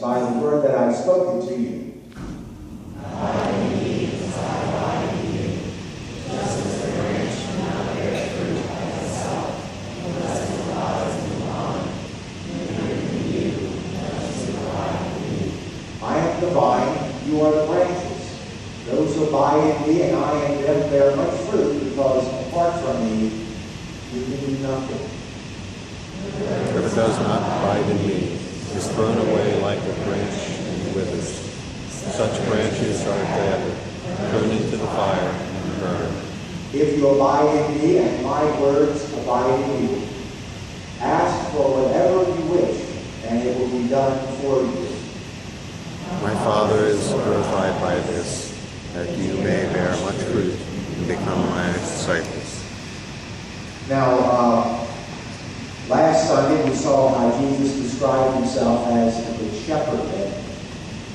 by the word that I have spoken to you. The vine, you are the branches. Those who abide in me and I in them bear much fruit, because apart from me, you can do nothing. Whoever does not abide in me is thrown away like a branch and withers. Such branches are gathered, thrown into the fire, and burned. If you abide in me and my words abide in you, ask for whatever you wish, and it will be done for you. My Father is glorified by this, that you may bear much fruit and become my disciples. Now, last Sunday we saw how Jesus described himself as a good shepherd. And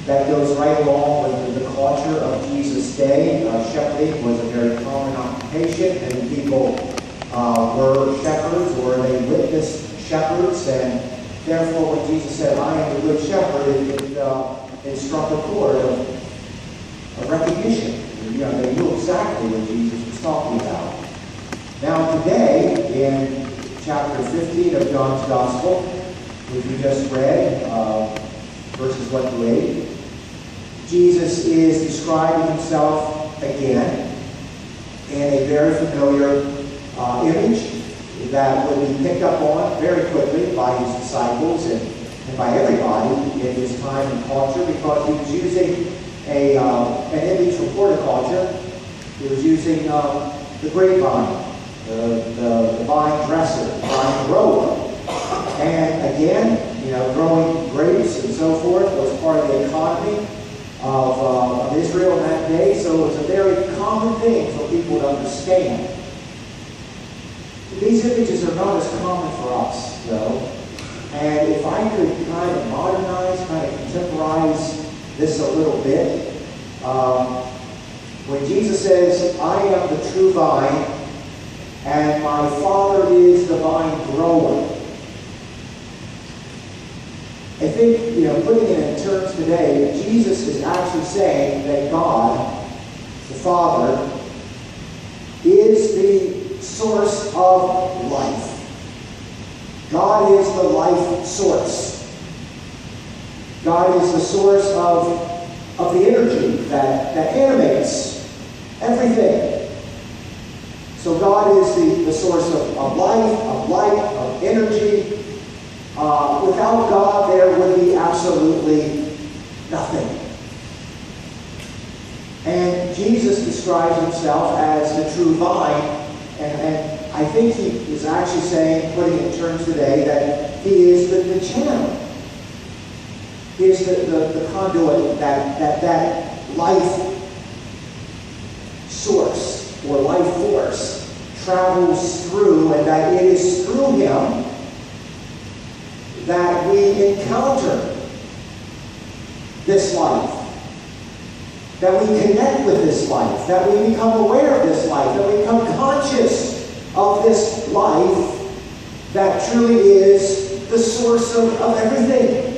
that goes right along with the culture of Jesus' day. Shepherding was a very common occupation, and people were shepherds, or they witnessed shepherds, and therefore when Jesus said, I am the good shepherd, it struck a chord of recognition. They knew exactly what Jesus was talking about. Now today, in chapter 15 of John's Gospel, which we just read, verses 1 to 8, Jesus is describing himself again in a very familiar image that would be picked up on very quickly by his disciples and by everybody in his time and culture, because he was using an image from horticulture. He was using the grapevine, the vine dresser, the vine grower. And again, growing grapes and so forth was part of the economy of Israel in that day, so it was a very common thing for people to understand. These images are not as common for us, though. And if I could kind of modernize, kind of contemporize this a little bit, when Jesus says, I am the true vine, and my Father is the vine grower, I think, putting it in terms today, Jesus is actually saying that God, the Father, is the source of life. God is the life source. God is the source of the energy that animates everything. So God is the source of life, of light, of energy. Without God, there would be absolutely nothing. And Jesus describes himself as the true vine, and I think he is actually saying, putting it in terms today, that he is the channel. He is the conduit that life source or life force travels through, and that it is through him that we encounter this life, that we connect with this life, that we become aware of this life, that we become conscious of this life that truly is the source of everything.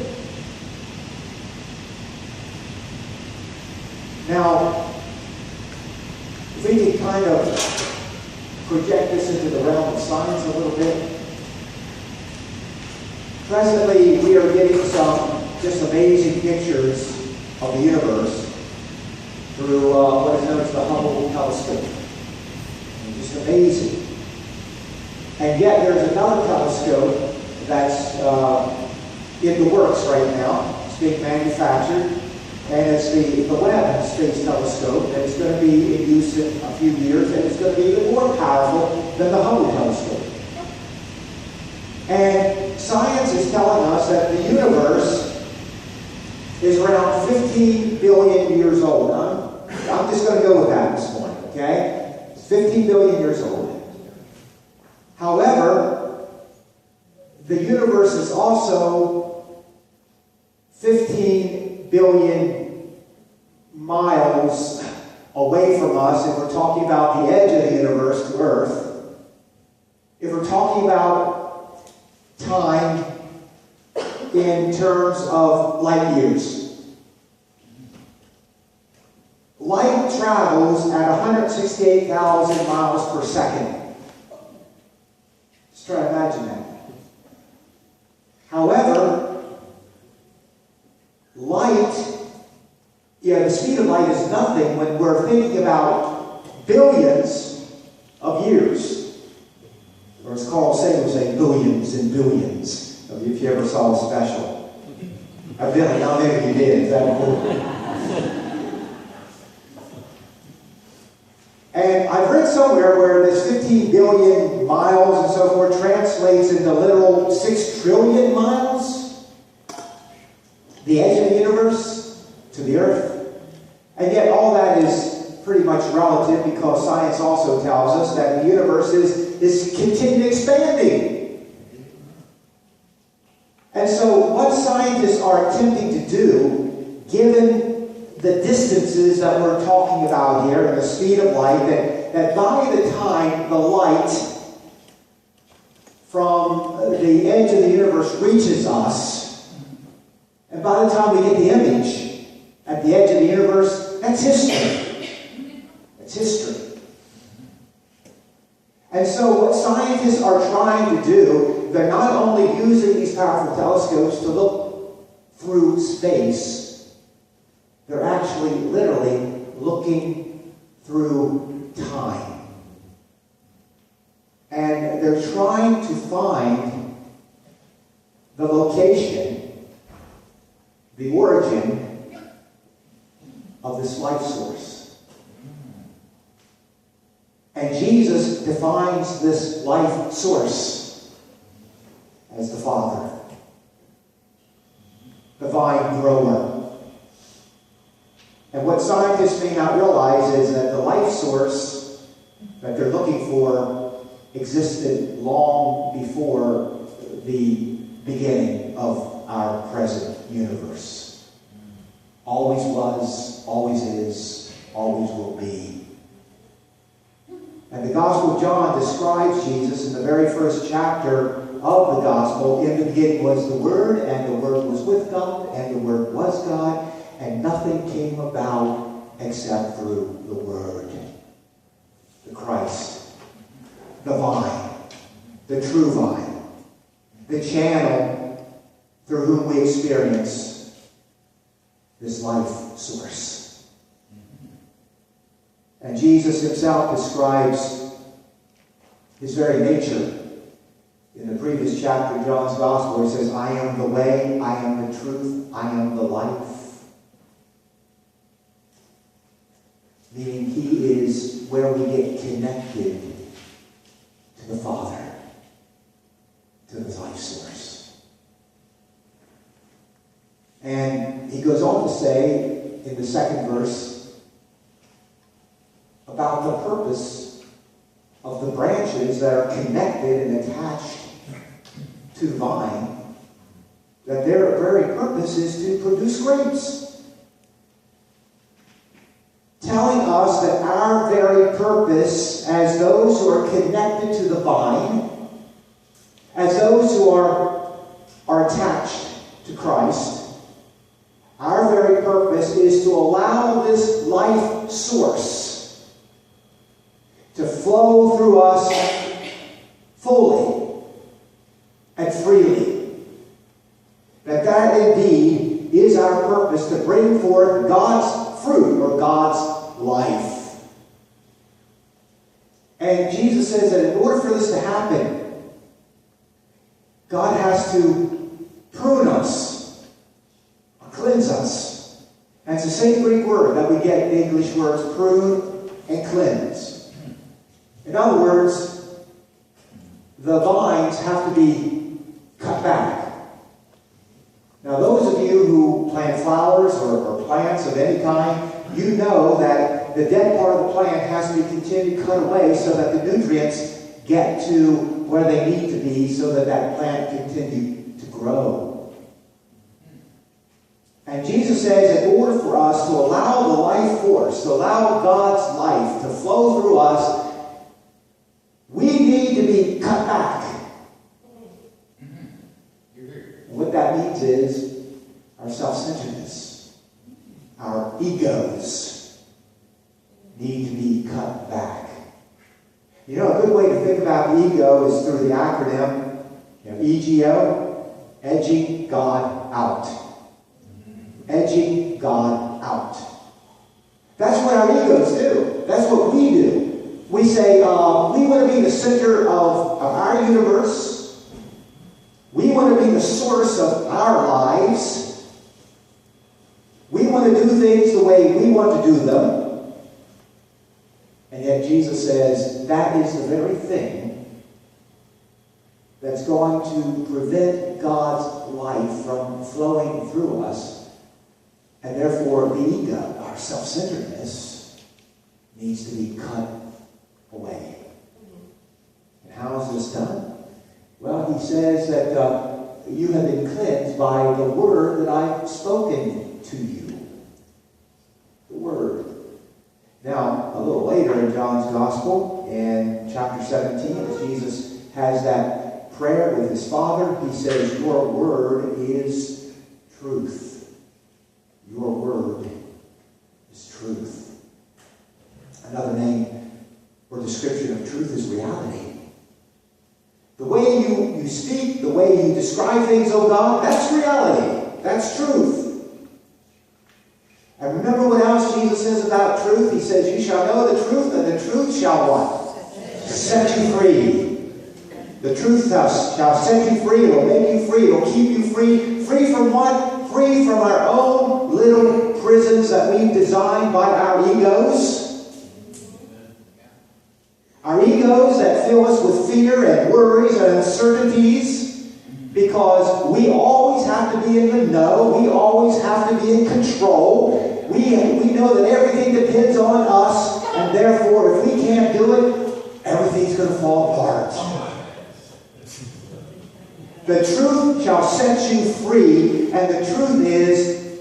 Now, if we could kind of project this into the realm of science a little bit. Presently, we are getting some just amazing pictures of the universe through what is known as the Hubble telescope. And just amazing. And yet there's another telescope that's in the works right now. It's being manufactured. And it's the Webb Space Telescope. And it's going to be in use in a few years. And it's going to be even more powerful than the Hubble telescope. And science is telling us that the universe is around 15 billion years old. I'm just going to go with that this morning, okay? It's 15 billion years old. However, the universe is also 15 billion miles away from us if we're talking about the edge of the universe to Earth. If we're talking about time in terms of light years. Light travels at 168,000 miles per second. Just try to imagine that. However, light, the speed of light is nothing when we're thinking about billions of years. Or as Carl Sagan would say, billions and billions. If you ever saw the special. Evidently, not many of you did. Is that cool? And I've read somewhere where this 15 billion miles and so forth translates into literal 6 trillion miles. The edge of the universe to the earth. And yet all that is pretty much relative because science also tells us that the universe is continually expanding. And so what scientists are attempting to do, given the distances that we're talking about here and the speed of light, that by the time the light from the edge of the universe reaches us, and by the time we get the image at the edge of the universe, that's history. That's history. And so what scientists are trying to do, they're not only using these powerful telescopes to look through space, they're actually literally looking through time. And they're trying to find the location, the origin of this life source. And Jesus defines this life source as the Father, the vine grower. And what scientists may not realize is that the life source that they're looking for existed long before the beginning of our present universe. Always was, always is, always will be. And the Gospel of John describes Jesus in the very first chapter of the Gospel. In the beginning was the Word, and the Word was with God, and the Word was God. And nothing came about except through the Word, the Christ, the vine, the true vine, the channel through whom we experience this life source. And Jesus himself describes his very nature. In the previous chapter of John's Gospel, he says, I am the way, I am the truth, I am the life. Meaning he is where we get connected to the Father, to the life source. And he goes on to say in the second verse about the purpose of the branches that are connected and attached to the vine, that their very purpose is to produce grapes. Telling us that our very purpose as those who are connected to the vine, as those who are attached to Christ, our very purpose is to allow this life source to flow through us fully and freely. That indeed is our purpose, to bring forth God's fruit or God's life. And Jesus says that in order for this to happen, God has to prune us, or cleanse us. And it's the same Greek word that we get in the English words prune and cleanse. In other words, the vines have to be cut back. Now, those of you who plant flowers or plants of any kind, you know that the dead part of the plant has to be continually cut away so that the nutrients get to where they need to be so that that plant can continue to grow. And Jesus says in order for us to allow the life force, to allow God's life to flow through us, we need to be cut back. And what that means our egos need to be cut back. You know, a good way to think about the ego is through the acronym EGO, edging God out. Edging God out. That's what our egos do. That's what we do. We say, we want to be the center of our universe. We want to be the source of our lives. We want to do things the way we want to do them. And yet Jesus says that is the very thing that's going to prevent God's life from flowing through us. And therefore the ego, our self-centeredness, needs to be cut away. And how is this done? Well, he says that you have been cleansed by the word that I've spoken to you. The word. Now, a little later in John's Gospel, in chapter 17, as Jesus has that prayer with his Father, he says, your word is truth. Your word is truth. Another name or description of truth is reality. The way you speak, the way you describe things, oh God, that's reality. That's truth. And remember what else Jesus says about truth? He says, you shall know the truth, and the truth shall what? Set you free. The truth shall set you free. It will make you free. It will keep you free. Free from what? Free from our own little prisons that we've designed by our egos. Our egos that fill us with fear and worries and uncertainties because we always have to be in the know. We always have to be in control. We know that everything depends on us, and therefore if we can't do it, everything's going to fall apart. The truth shall set you free, and the truth is,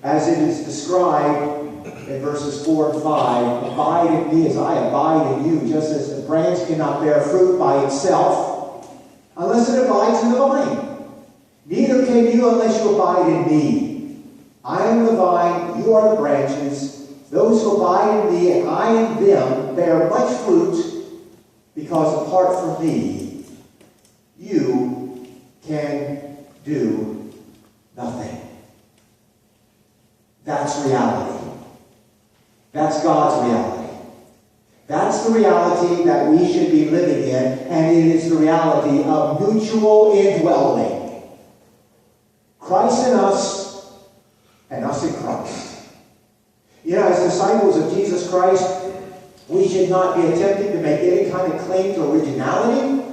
as it is described in verses 4 and 5, abide in me as I abide in you, just as the branch cannot bear fruit by itself unless it abides in the vine. Neither can you unless you abide in me. I am the vine, you are the branches. Those who abide in me and I in them bear much fruit, because apart from me, you can do nothing. That's reality. That's God's reality. That's the reality that we should be living in, and it is the reality of mutual indwelling. Christ in us, and us in Christ. You know, as disciples of Jesus Christ, we should not be attempting to make any kind of claim to originality.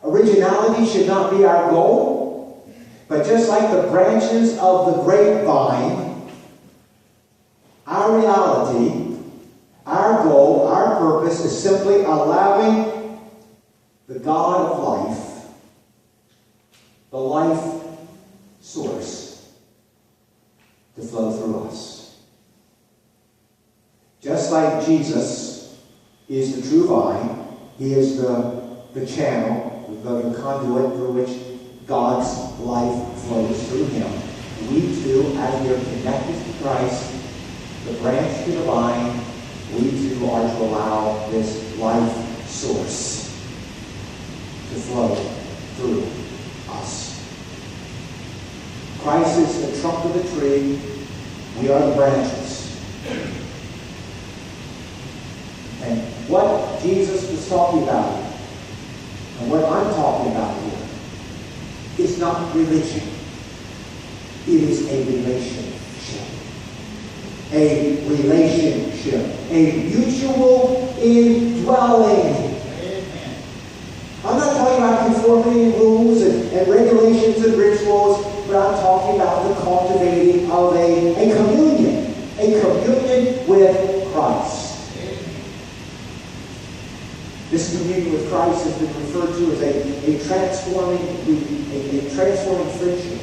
Originality should not be our goal. But just like the branches of the grapevine, our reality, our goal, our purpose is simply allowing the God of life, the life source, to flow through us. Just like Jesus is the true vine, he is the channel, the conduit through which God's life flows through him. We too, as we are connected to Christ, the branch to the vine, we too are to allow this life source to flow through us. Christ is the trunk of the tree. We are the branches. And what Jesus was talking about, and what I'm talking about here, is not religion. It is a relationship. A relationship. A mutual indwelling. I'm not talking about conformity rules and regulations and rituals, but I'm talking about the cultivating of a communion. A communion with Christ. This communion with Christ has been referred to as a transforming friendship.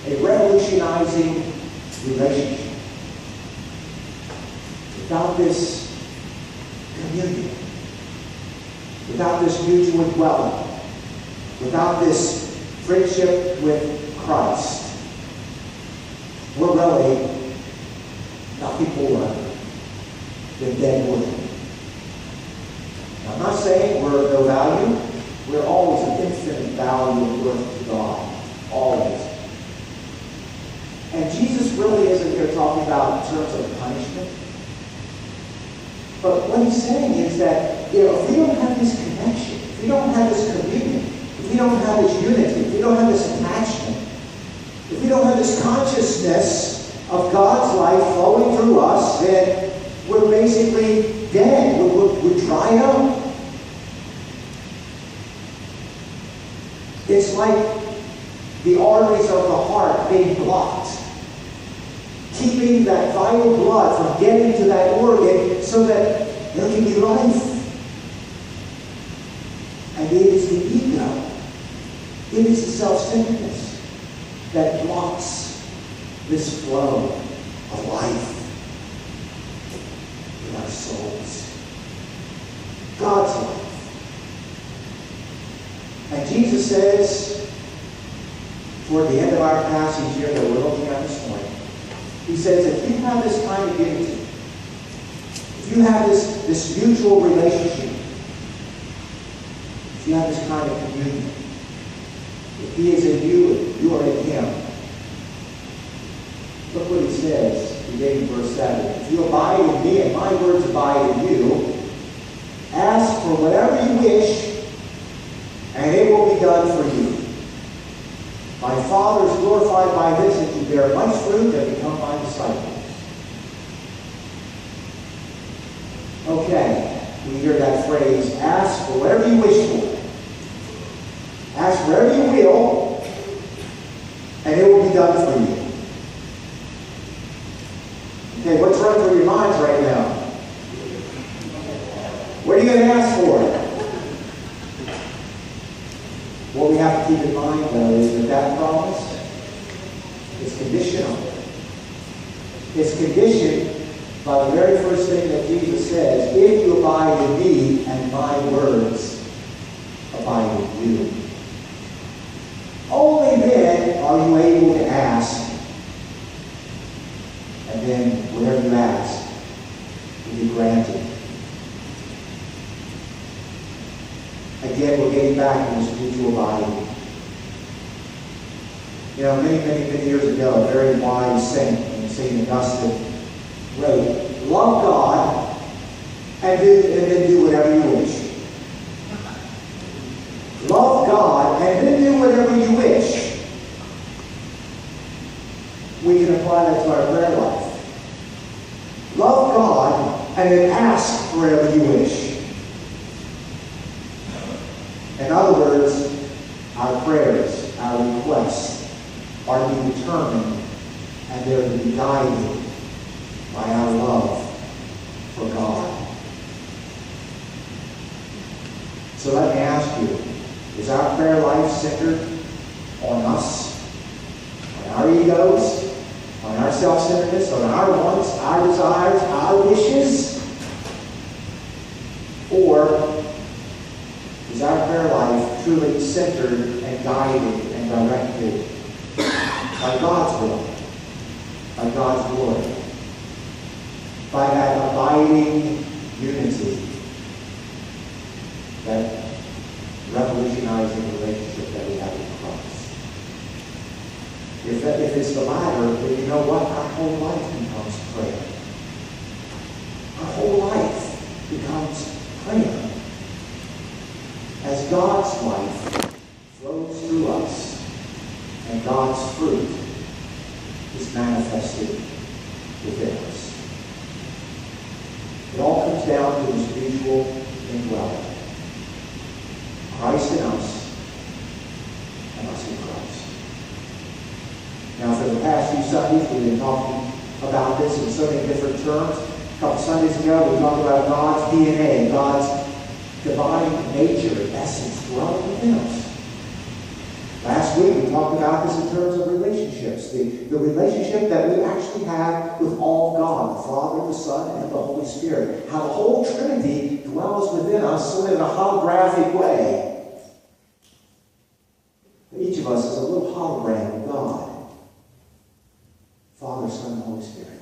A revolutionizing relationship. Without this communion, without this mutual dwelling, without this friendship with Christ, we're really than dead wood. I'm not saying we're of no value. We're always of infinite value and worth to God. Always. And Jesus really isn't here talking about in terms of punishment. But what he's saying is that, if we don't have this connection, if we don't have this communion, if we don't have this unity, if we don't have this attachment, if we don't have this consciousness of God's life flowing through us, then we're basically dead. We're dried up. It's like the arteries of the heart being blocked, keeping that vital blood from getting to that organ so that there can be life. And it is the ego, it is the self-centeredness that blocks this flow of life in our souls. God's life. And Jesus says, toward the end of our passage here that we're looking at this morning, he says, if you have this kind of unity, if you have this mutual relationship, if you have this kind of communion, if he is in you and you are in him, look what he says, beginning in verse 7. If you abide in me and my words abide in you, ask for whatever you wish, and it will be done for you. My Father is glorified by this, that you bear much fruit and become my disciples. Okay, we hear that phrase, ask for whatever you wish for. Ask whatever you will, and it will be done for you. Okay, what's running through your minds right now? What are you going to ask for? What we have to keep in mind, though, is that promise is conditional. It's conditioned by the very first thing that Jesus says, if you abide in me and my words abide in you. Only then are you able to ask, and then whatever you ask will be granted. Again, we're getting back to this mutual abiding. Many years ago, a very wise saint, St. Augustine, wrote, love God and then do whatever you wish. Love God and then do whatever you wish. We can apply that to our prayer life. Love God and then ask for whatever you wish. In other words, our prayers, our requests are to be determined and they're to be guided by our love for God. So let me ask you, is our prayer life centered on us, on our egos, on our self-centeredness, on our wants, our desires, our wishes? Or is our prayer life truly centered and guided and directed by God's will, by God's glory, by that abiding unity, that revolutionizing relationship that we have with Christ? If it's the latter, then you know what? Our whole life becomes prayer. Our whole life becomes prayer. As God's life flows through us and God's fruit is manifested within us. It all comes down to this mutual indwelling. Christ in us and us in Christ. Now, for the past few Sundays, we've been talking about this in so many different terms. A couple Sundays ago, we talked about God's DNA, God's divine nature, essence, dwelling within us. Last week we talked about this in terms of relationships. The relationship that we actually have with all God, the Father, the Son, and the Holy Spirit. How the whole Trinity dwells within us sort of in a holographic way. Each of us is a little hologram of God. Father, Son, and Holy Spirit.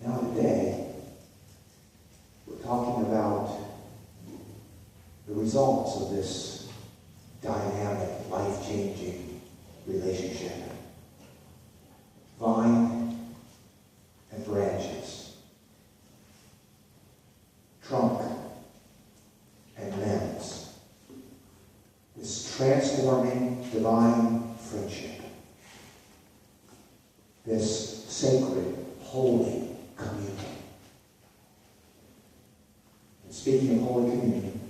Now today, results of this dynamic, life-changing relationship. Vine and branches. Trunk and limbs. This transforming divine friendship. This sacred, holy communion. And speaking of Holy Communion,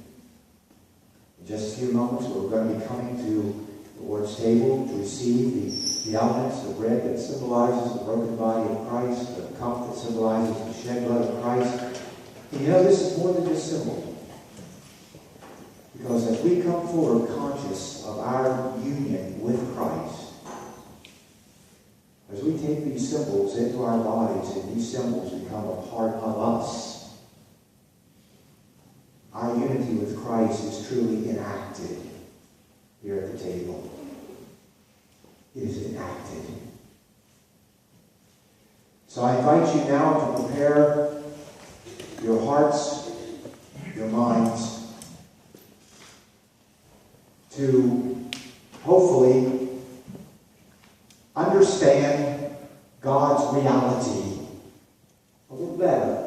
in just a few moments we're going to be coming to the Lord's table to receive the elements, the bread that symbolizes the broken body of Christ, the cup that symbolizes the shed blood of Christ. And you know, this is more than just symbol. Because as we come forward conscious of our union with Christ, as we take these symbols into our bodies and these symbols become a part of us, our unity with Christ is truly enacted here at the table. It is enacted. So I invite you now to prepare your hearts, your minds, to hopefully understand God's reality a little better.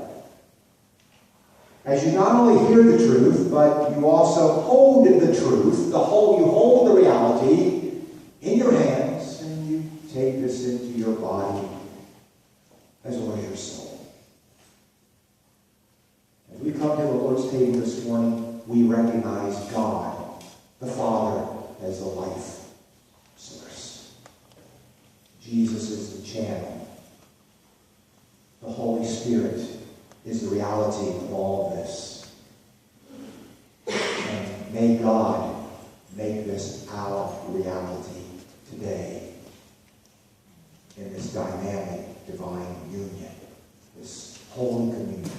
As you not only hear the truth, but you also hold the truth, you hold the reality in your hands, and you take this into your body as well as your soul. As we come to the Lord's table this morning, we recognize God, the Father, as the life source. Jesus is the channel. The Holy Spirit is the reality of all of this. And may God make this our reality today in this dynamic divine union, this holy communion.